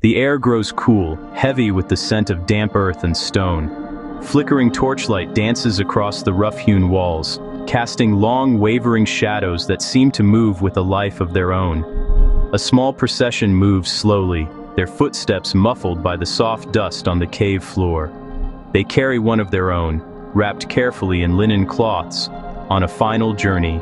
The air grows cool, heavy with the scent of damp earth and stone. Flickering torchlight dances across the rough-hewn walls, casting long, wavering shadows that seem to move with a life of their own. A small procession moves slowly, their footsteps muffled by the soft dust on the cave floor. They carry one of their own, wrapped carefully in linen cloths, on a final journey.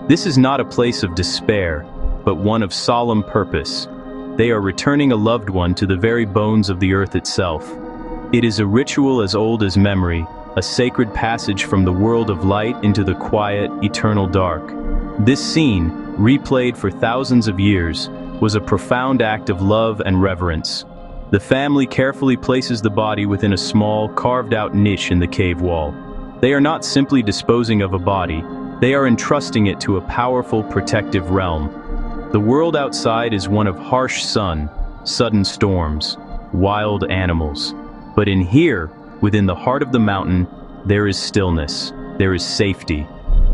This is not a place of despair, but one of solemn purpose. They are returning a loved one to the very bones of the earth itself. It is a ritual as old as memory, a sacred passage from the world of light into the quiet, eternal dark. This scene, replayed for thousands of years, was a profound act of love and reverence. The family carefully places the body within a small, carved-out niche in the cave wall. They are not simply disposing of a body, they are entrusting it to a powerful, protective realm. The world outside is one of harsh sun, sudden storms, wild animals. But in here, within the heart of the mountain, there is stillness, there is safety.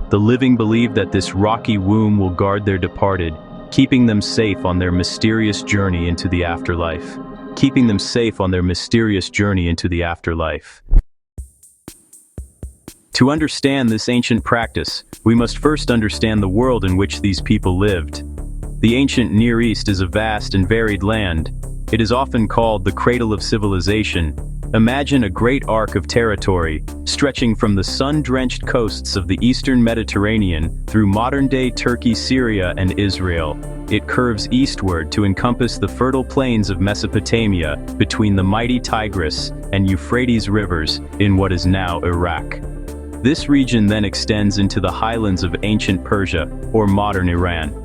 The living believe that this rocky womb will guard their departed, keeping them safe on their mysterious journey into the afterlife. Keeping them safe on their mysterious journey into the afterlife. To understand this ancient practice, we must first understand the world in which these people lived. The ancient Near East is a vast and varied land. It is often called the cradle of civilization. Imagine a great arc of territory, stretching from the sun-drenched coasts of the eastern Mediterranean through modern-day Turkey, Syria, and Israel. It curves eastward to encompass the fertile plains of Mesopotamia between the mighty Tigris and Euphrates rivers in what is now Iraq. This region then extends into the highlands of ancient Persia, or modern Iran.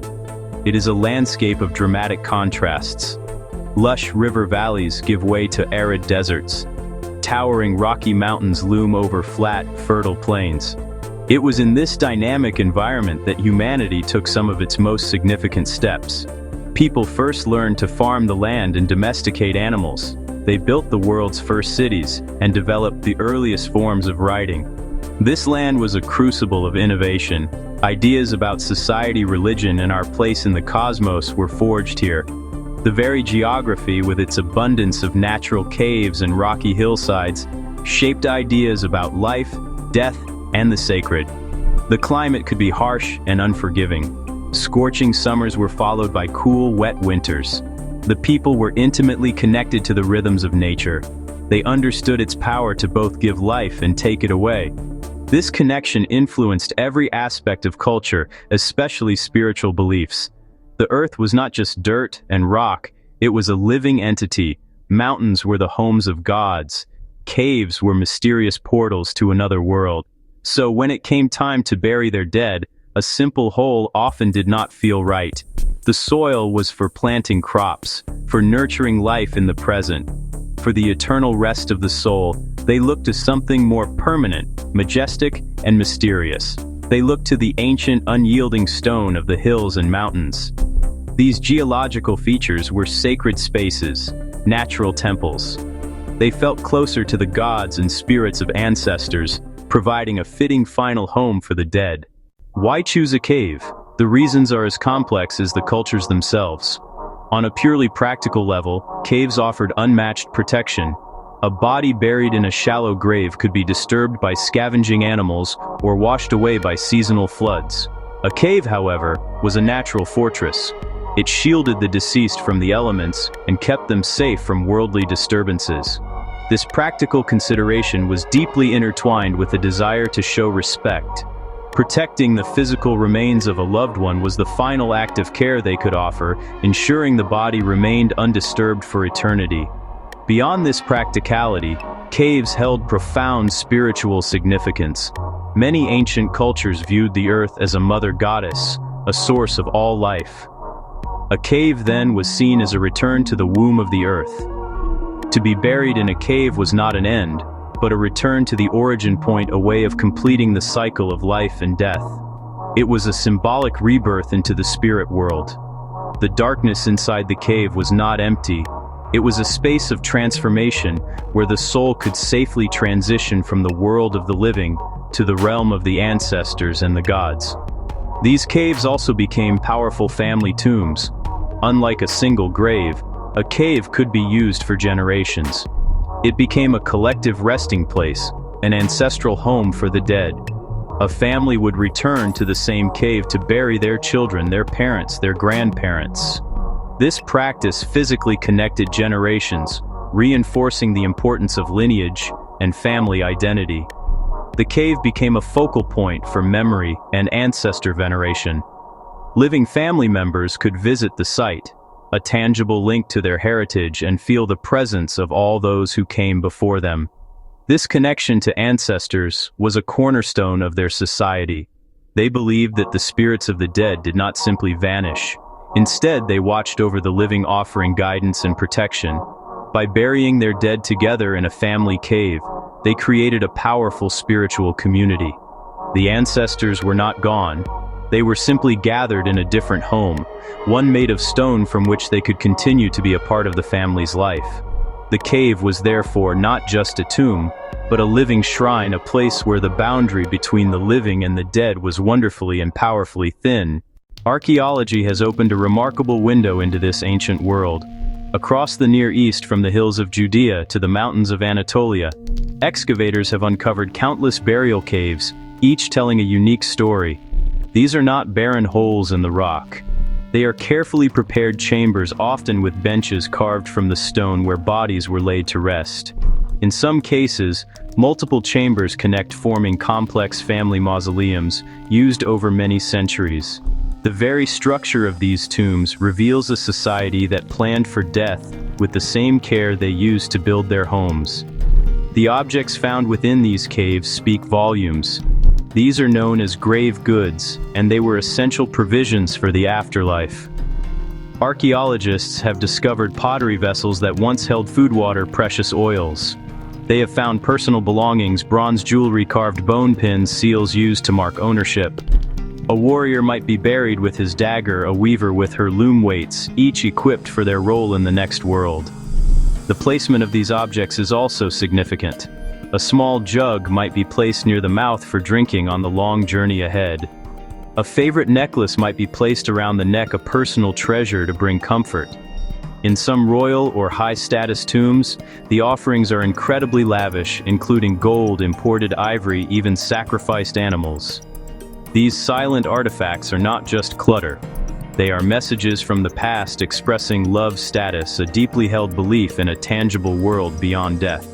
It is a landscape of dramatic contrasts. Lush river valleys give way to arid deserts. Towering rocky mountains loom over flat, fertile plains. It was in this dynamic environment that humanity took some of its most significant steps. People first learned to farm the land and domesticate animals. They built the world's first cities and developed the earliest forms of writing. This land was a crucible of innovation. Ideas about society, religion, and our place in the cosmos were forged here. The very geography, with its abundance of natural caves and rocky hillsides, shaped ideas about life, death, and the sacred. The climate could be harsh and unforgiving. Scorching summers were followed by cool, wet winters. The people were intimately connected to the rhythms of nature. They understood its power to both give life and take it away. This connection influenced every aspect of culture, especially spiritual beliefs. The earth was not just dirt and rock, it was a living entity. Mountains were the homes of gods. Caves were mysterious portals to another world. So when it came time to bury their dead, a simple hole often did not feel right. The soil was for planting crops, for nurturing life in the present. For the eternal rest of the soul, they looked to something more permanent, majestic, and mysterious. They looked to the ancient, unyielding stone of the hills and mountains. These geological features were sacred spaces, natural temples. They felt closer to the gods and spirits of ancestors, providing a fitting final home for the dead. Why choose a cave? The reasons are as complex as the cultures themselves. On a purely practical level, caves offered unmatched protection. A body buried in a shallow grave could be disturbed by scavenging animals or washed away by seasonal floods. A cave, however, was a natural fortress. It shielded the deceased from the elements and kept them safe from worldly disturbances. This practical consideration was deeply intertwined with the desire to show respect. Protecting the physical remains of a loved one was the final act of care they could offer, ensuring the body remained undisturbed for eternity. Beyond this practicality, caves held profound spiritual significance. Many ancient cultures viewed the earth as a mother goddess, a source of all life. A cave then was seen as a return to the womb of the earth. To be buried in a cave was not an end, but a return to the origin point, a way of completing the cycle of life and death. It was a symbolic rebirth into the spirit world. The darkness inside the cave was not empty. It was a space of transformation where the soul could safely transition from the world of the living to the realm of the ancestors and the gods. These caves also became powerful family tombs. Unlike a single grave, a cave could be used for generations. It became a collective resting place, an ancestral home for the dead. A family would return to the same cave to bury their children, their parents, their grandparents. This practice physically connected generations, reinforcing the importance of lineage and family identity. The cave became a focal point for memory and ancestor veneration. Living family members could visit the site, a tangible link to their heritage, and feel the presence of all those who came before them. This connection to ancestors was a cornerstone of their society. They believed that the spirits of the dead did not simply vanish. Instead, they watched over the living, offering guidance and protection. By burying their dead together in a family cave, they created a powerful spiritual community. The ancestors were not gone. They were simply gathered in a different home, one made of stone from which they could continue to be a part of the family's life. The cave was therefore not just a tomb, but a living shrine, a place where the boundary between the living and the dead was wonderfully and powerfully thin. Archaeology has opened a remarkable window into this ancient world. Across the Near East, from the hills of Judea to the mountains of Anatolia, excavators have uncovered countless burial caves, each telling a unique story. These are not barren holes in the rock. They are carefully prepared chambers, often with benches carved from the stone where bodies were laid to rest. In some cases, multiple chambers connect, forming complex family mausoleums, used over many centuries. The very structure of these tombs reveals a society that planned for death with the same care they used to build their homes. The objects found within these caves speak volumes. These are known as grave goods, and they were essential provisions for the afterlife. Archaeologists have discovered pottery vessels that once held food, water, precious oils. They have found personal belongings, bronze jewelry, carved bone pins, seals used to mark ownership. A warrior might be buried with his dagger, a weaver with her loom weights, each equipped for their role in the next world. The placement of these objects is also significant. A small jug might be placed near the mouth for drinking on the long journey ahead. A favorite necklace might be placed around the neck, a personal treasure to bring comfort. In some royal or high-status tombs, the offerings are incredibly lavish, including gold, imported ivory, even sacrificed animals. These silent artifacts are not just clutter. They are messages from the past expressing love, status, a deeply held belief in a tangible world beyond death.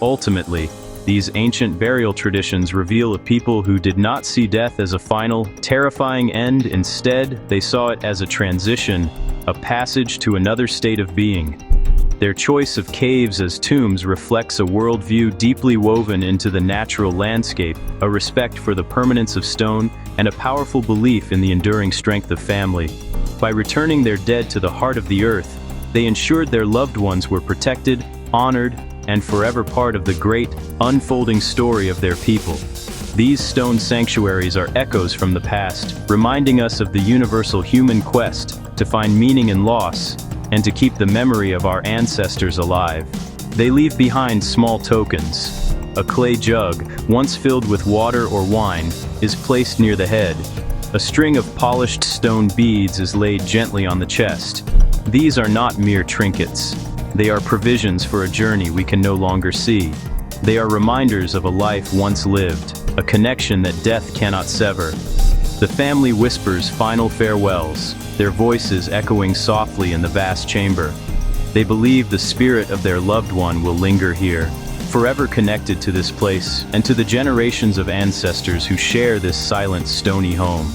Ultimately, these ancient burial traditions reveal a people who did not see death as a final, terrifying end. Instead, they saw it as a transition, a passage to another state of being. Their choice of caves as tombs reflects a worldview deeply woven into the natural landscape, a respect for the permanence of stone, and a powerful belief in the enduring strength of family. By returning their dead to the heart of the earth, they ensured their loved ones were protected, honored, and forever part of the great, unfolding story of their people. These stone sanctuaries are echoes from the past, reminding us of the universal human quest to find meaning in loss and to keep the memory of our ancestors alive. They leave behind small tokens. A clay jug, once filled with water or wine, is placed near the head. A string of polished stone beads is laid gently on the chest. These are not mere trinkets. They are provisions for a journey we can no longer see. They are reminders of a life once lived, a connection that death cannot sever. The family whispers final farewells, their voices echoing softly in the vast chamber. They believe the spirit of their loved one will linger here, forever connected to this place and to the generations of ancestors who share this silent, stony home.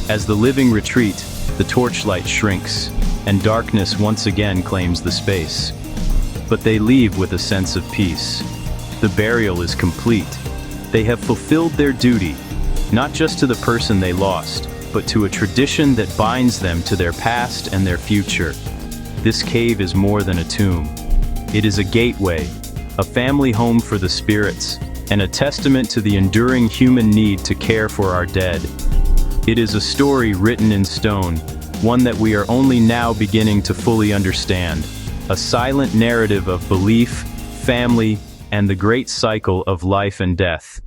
As the living retreat, the torchlight shrinks, and darkness once again claims the space. But they leave with a sense of peace. The burial is complete. They have fulfilled their duty, not just to the person they lost, but to a tradition that binds them to their past and their future. This cave is more than a tomb. It is a gateway, a family home for the spirits, and a testament to the enduring human need to care for our dead. It is a story written in stone, one that we are only now beginning to fully understand. A silent narrative of belief, family, and the great cycle of life and death.